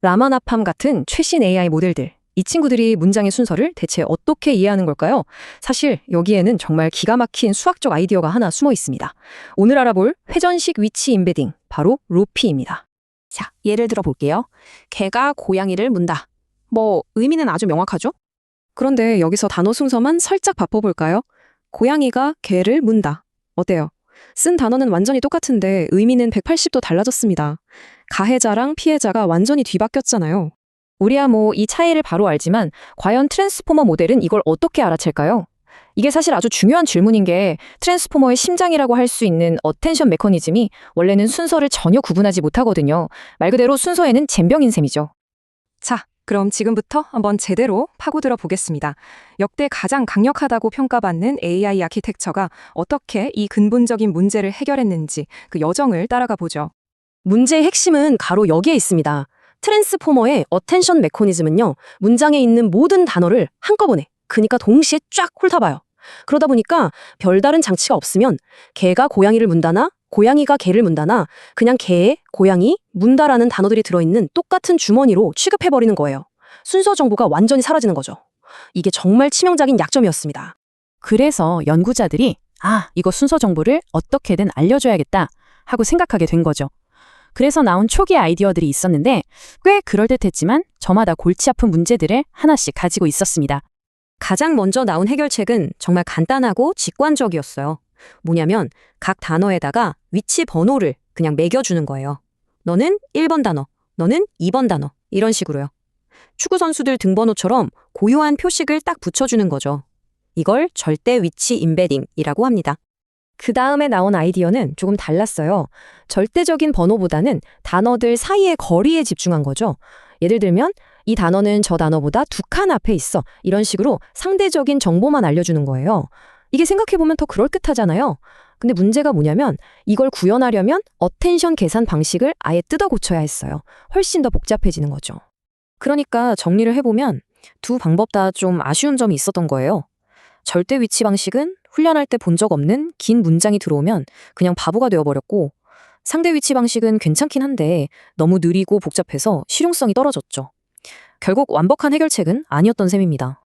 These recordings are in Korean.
라마나팜 같은 최신 AI 모델들. 이 친구들이 문장의 순서를 대체 어떻게 이해하는 걸까요? 사실 여기에는 정말 기가 막힌 수학적 아이디어가 하나 숨어 있습니다. 오늘 알아볼 회전식 위치 임베딩, 바로 로피입니다. 자, 예를 들어 볼게요. 개가 고양이를 문다. 의미는 아주 명확하죠? 그런데 여기서 단어 순서만 살짝 바꿔볼까요? 고양이가 개를 문다. 어때요? 쓴 단어는 완전히 똑같은데 의미는 180도 달라졌습니다. 가해자랑 피해자가 완전히 뒤바뀌었잖아요. 우리야 이 차이를 바로 알지만 과연 트랜스포머 모델은 이걸 어떻게 알아챌까요? 이게 사실 아주 중요한 질문인 게 트랜스포머의 심장이라고 할 수 있는 어텐션 메커니즘이 원래는 순서를 전혀 구분하지 못하거든요. 말 그대로 순서에는 젬병인 셈이죠. 자, 그럼 지금부터 한번 제대로 파고들어 보겠습니다. 역대 가장 강력하다고 평가받는 AI 아키텍처가 어떻게 이 근본적인 문제를 해결했는지 그 여정을 따라가 보죠. 문제의 핵심은 바로 여기에 있습니다. 트랜스포머의 어텐션 메커니즘은요, 문장에 있는 모든 단어를 한꺼번에, 그러니까 동시에 쫙 훑어봐요. 그러다 보니까 별다른 장치가 없으면 개가 고양이를 문다나 고양이가 개를 문다나 그냥 개, 고양이, 문다라는 단어들이 들어있는 똑같은 주머니로 취급해버리는 거예요. 순서 정보가 완전히 사라지는 거죠. 이게 정말 치명적인 약점이었습니다. 그래서 연구자들이 이거 순서 정보를 어떻게든 알려줘야겠다 하고 생각하게 된 거죠. 그래서 나온 초기 아이디어들이 있었는데 꽤 그럴듯했지만 저마다 골치 아픈 문제들을 하나씩 가지고 있었습니다. 가장 먼저 나온 해결책은 정말 간단하고 직관적이었어요. 뭐냐면 각 단어에다가 위치 번호를 그냥 매겨주는 거예요. 너는 1번 단어, 너는 2번 단어 이런 식으로요. 축구 선수들 등번호처럼 고유한 표식을 딱 붙여주는 거죠. 이걸 절대 위치 임베딩이라고 합니다. 그 다음에 나온 아이디어는 조금 달랐어요. 절대적인 번호보다는 단어들 사이의 거리에 집중한 거죠. 예를 들면 이 단어는 저 단어보다 2칸 앞에 있어. 이런 식으로 상대적인 정보만 알려주는 거예요. 이게 생각해보면 더 그럴듯하잖아요. 근데 문제가 뭐냐면 이걸 구현하려면 어텐션 계산 방식을 아예 뜯어 고쳐야 했어요. 훨씬 더 복잡해지는 거죠. 그러니까 정리를 해보면 두 방법 다 좀 아쉬운 점이 있었던 거예요. 절대 위치 방식은 훈련할 때 본 적 없는 긴 문장이 들어오면 그냥 바보가 되어버렸고, 상대 위치 방식은 괜찮긴 한데 너무 느리고 복잡해서 실용성이 떨어졌죠. 결국 완벽한 해결책은 아니었던 셈입니다.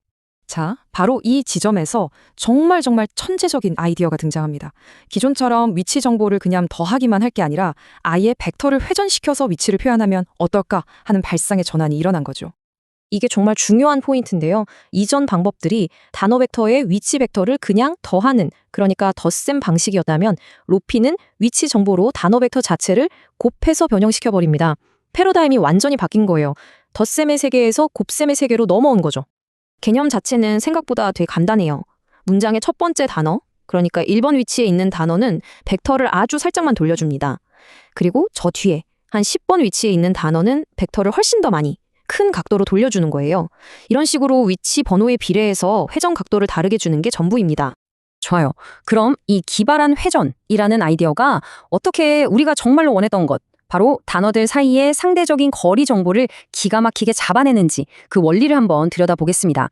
자, 바로 이 지점에서 정말 천재적인 아이디어가 등장합니다. 기존처럼 위치 정보를 그냥 더하기만 할 게 아니라 아예 벡터를 회전시켜서 위치를 표현하면 어떨까 하는 발상의 전환이 일어난 거죠. 이게 정말 중요한 포인트인데요. 이전 방법들이 단어 벡터의 위치 벡터를 그냥 더하는, 그러니까 덧셈 방식이었다면 로피는 위치 정보로 단어 벡터 자체를 곱해서 변형시켜버립니다. 패러다임이 완전히 바뀐 거예요. 덧셈의 세계에서 곱셈의 세계로 넘어온 거죠. 개념 자체는 생각보다 되게 간단해요. 문장의 첫 번째 단어, 그러니까 1번 위치에 있는 단어는 벡터를 아주 살짝만 돌려줍니다. 그리고 저 뒤에 한 10번 위치에 있는 단어는 벡터를 훨씬 더 많이 큰 각도로 돌려주는 거예요. 이런 식으로 위치 번호에 비례해서 회전 각도를 다르게 주는 게 전부입니다. 좋아요. 그럼 이 기발한 회전이라는 아이디어가 어떻게 우리가 정말로 원했던 것, 바로 단어들 사이의 상대적인 거리 정보를 기가 막히게 잡아내는지 그 원리를 한번 들여다보겠습니다.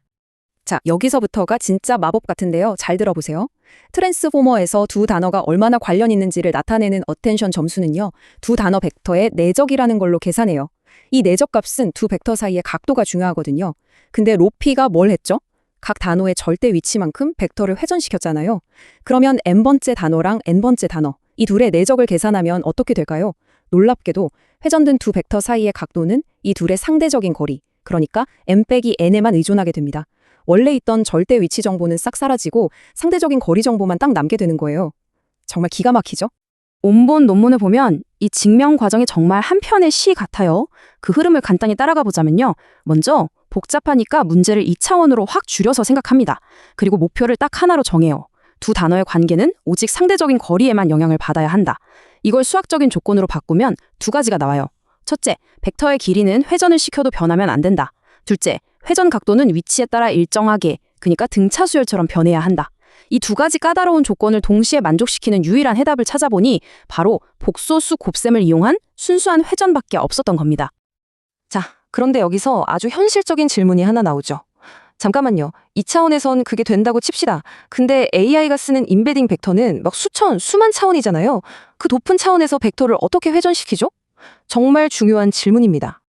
자, 여기서부터가 진짜 마법 같은데요. 잘 들어보세요. 트랜스포머에서 두 단어가 얼마나 관련 있는지를 나타내는 어텐션 점수는요, 두 단어 벡터의 내적이라는 걸로 계산해요. 이 내적 값은 두 벡터 사이의 각도가 중요하거든요. 근데 로피가 뭘 했죠? 각 단어의 절대 위치만큼 벡터를 회전시켰잖아요. 그러면 n번째 단어랑 n번째 단어, 이 둘의 내적을 계산하면 어떻게 될까요? 놀랍게도 회전된 두 벡터 사이의 각도는 이 둘의 상대적인 거리, 그러니까 n-n에만 의존하게 됩니다. 원래 있던 절대 위치 정보는 싹 사라지고 상대적인 거리 정보만 딱 남게 되는 거예요. 정말 기가 막히죠? 온본 논문을 보면 이 증명 과정이 정말 한 편의 시 같아요. 그 흐름을 간단히 따라가 보자면요. 먼저 복잡하니까 문제를 2차원으로 확 줄여서 생각합니다. 그리고 목표를 딱 하나로 정해요. 두 단어의 관계는 오직 상대적인 거리에만 영향을 받아야 한다. 이걸 수학적인 조건으로 바꾸면 두 가지가 나와요. 첫째, 벡터의 길이는 회전을 시켜도 변하면 안 된다. 둘째, 회전 각도는 위치에 따라 일정하게, 그러니까 등차수열처럼 변해야 한다. 이 두 가지 까다로운 조건을 동시에 만족시키는 유일한 해답을 찾아보니 바로 복소수 곱셈을 이용한 순수한 회전밖에 없었던 겁니다. 자, 그런데 여기서 아주 현실적인 질문이 하나 나오죠. 잠깐만요. 2차원에선 그게 된다고 칩시다. 근데 AI가 쓰는 임베딩 벡터는 막 수천, 수만 차원이잖아요. 그 높은 차원에서 벡터를 어떻게 회전시키죠? 정말 중요한 질문입니다.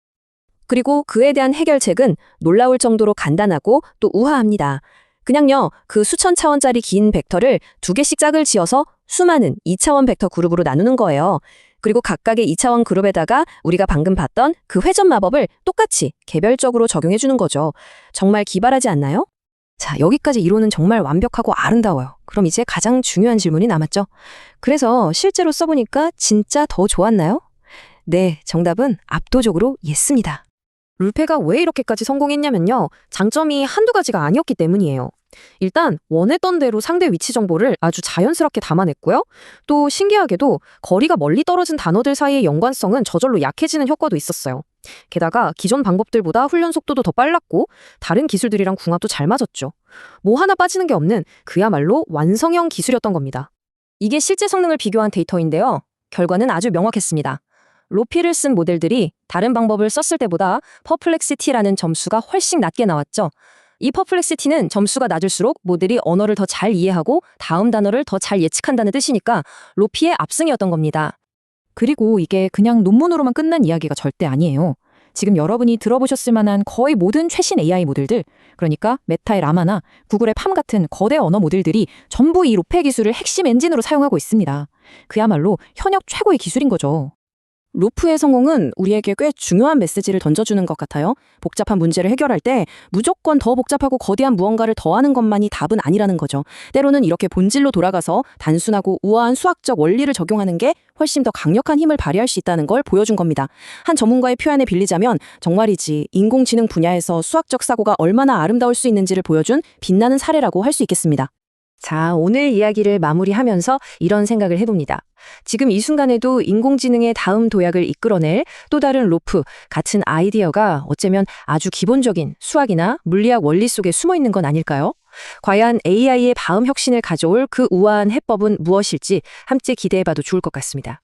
그리고 그에 대한 해결책은 놀라울 정도로 간단하고 또 우아합니다. 그냥요, 그 수천 차원짜리 긴 벡터를 두 개씩 짝을 지어서 수많은 2차원 벡터 그룹으로 나누는 거예요. 그리고 각각의 2차원 그룹에다가 우리가 방금 봤던 그 회전 마법을 똑같이 개별적으로 적용해 주는 거죠. 정말 기발하지 않나요? 자, 여기까지 이론은 정말 완벽하고 아름다워요. 그럼 이제 가장 중요한 질문이 남았죠. 그래서 실제로 써보니까 진짜 더 좋았나요? 네, 정답은 압도적으로 예스입니다. 룰페가 왜 이렇게까지 성공했냐면요. 장점이 한두 가지가 아니었기 때문이에요. 일단 원했던 대로 상대 위치 정보를 아주 자연스럽게 담아냈고요. 또 신기하게도 거리가 멀리 떨어진 단어들 사이의 연관성은 저절로 약해지는 효과도 있었어요. 게다가 기존 방법들보다 훈련 속도도 더 빨랐고 다른 기술들이랑 궁합도 잘 맞았죠. 뭐 하나 빠지는 게 없는 그야말로 완성형 기술이었던 겁니다. 이게 실제 성능을 비교한 데이터인데요. 결과는 아주 명확했습니다. 로피를 쓴 모델들이 다른 방법을 썼을 때보다 퍼플렉시티라는 점수가 훨씬 낮게 나왔죠. 이 퍼플렉시티는 점수가 낮을수록 모델이 언어를 더 잘 이해하고 다음 단어를 더 잘 예측한다는 뜻이니까 로피의 압승이었던 겁니다. 그리고 이게 그냥 논문으로만 끝난 이야기가 절대 아니에요. 지금 여러분이 들어보셨을 만한 거의 모든 최신 AI 모델들, 그러니까 메타의 라마나 구글의 팜 같은 거대 언어 모델들이 전부 이 로페 기술을 핵심 엔진으로 사용하고 있습니다. 그야말로 현역 최고의 기술인 거죠. 로프의 성공은 우리에게 꽤 중요한 메시지를 던져주는 것 같아요. 복잡한 문제를 해결할 때 무조건 더 복잡하고 거대한 무언가를 더하는 것만이 답은 아니라는 거죠. 때로는 이렇게 본질로 돌아가서 단순하고 우아한 수학적 원리를 적용하는 게 훨씬 더 강력한 힘을 발휘할 수 있다는 걸 보여준 겁니다. 한 전문가의 표현에 빌리자면 정말이지 인공지능 분야에서 수학적 사고가 얼마나 아름다울 수 있는지를 보여준 빛나는 사례라고 할 수 있겠습니다. 자, 오늘 이야기를 마무리하면서 이런 생각을 해봅니다. 지금 이 순간에도 인공지능의 다음 도약을 이끌어낼 또 다른 로프 같은 아이디어가 어쩌면 아주 기본적인 수학이나 물리학 원리 속에 숨어 있는 건 아닐까요? 과연 AI의 다음 혁신을 가져올 그 우아한 해법은 무엇일지 함께 기대해봐도 좋을 것 같습니다.